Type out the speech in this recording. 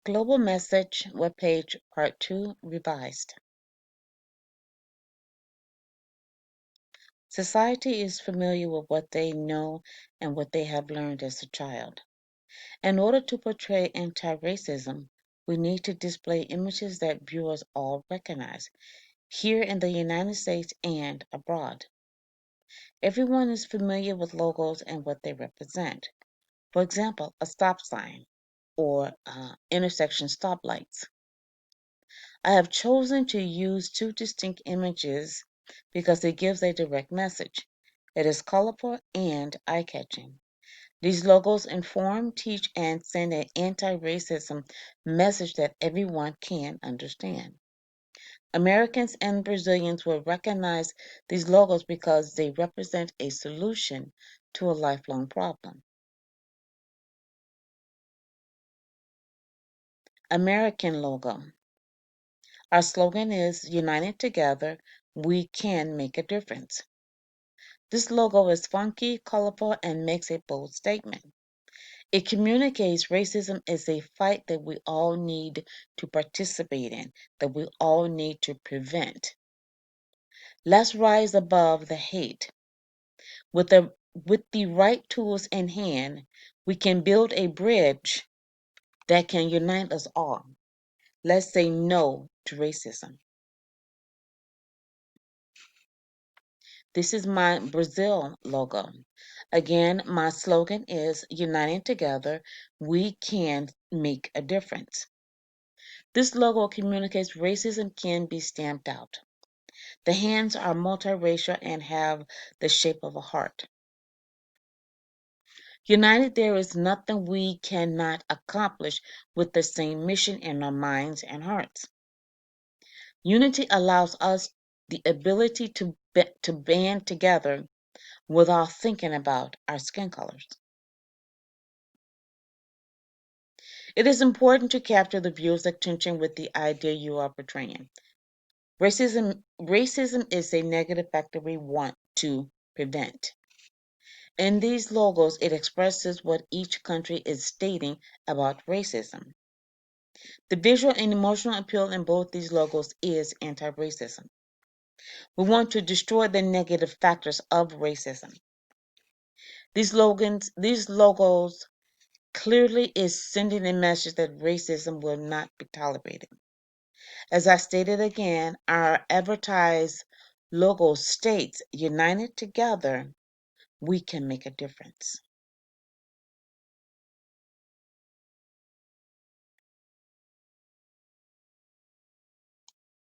Global Message webpage, Part 2, revised. Society is familiar with what they know and what they have learned as a child. In order to portray anti-racism, we need to display images that viewers all recognize, here in the United States and abroad. Everyone is familiar with logos and what they represent. For example, a stop sign or intersection stoplights. I have chosen to use two distinct images because it gives a direct message. It is colorful and eye-catching. These logos inform, teach, and send an anti-racism message that everyone can understand. Americans and Brazilians will recognize these logos because they represent a solution to a lifelong problem. American logo. Our slogan is United Together, we can make a difference. This logo is funky, colorful, and makes a bold statement. It communicates racism is a fight that we all need to participate in, that we all need to prevent. Let's rise above the hate. With the right tools in hand, we can build a bridge that can unite us all. Let's say no to racism. This is my Brazil logo. Again, my slogan is Uniting Together, we can make a difference. This logo communicates racism can be stamped out. The hands are multiracial and have the shape of a heart. United, there is nothing we cannot accomplish with the same mission in our minds and hearts. Unity allows us the ability to band together without thinking about our skin colors. It is important to capture the viewer's attention with the idea you are portraying. Racism is a negative factor we want to prevent. In these logos, it expresses what each country is stating about racism. The visual and emotional appeal in both these logos is anti-racism. We want to destroy the negative factors of racism. These logos clearly is sending a message that racism will not be tolerated. As I stated again, our advertised logo states, United Together, we can make a difference.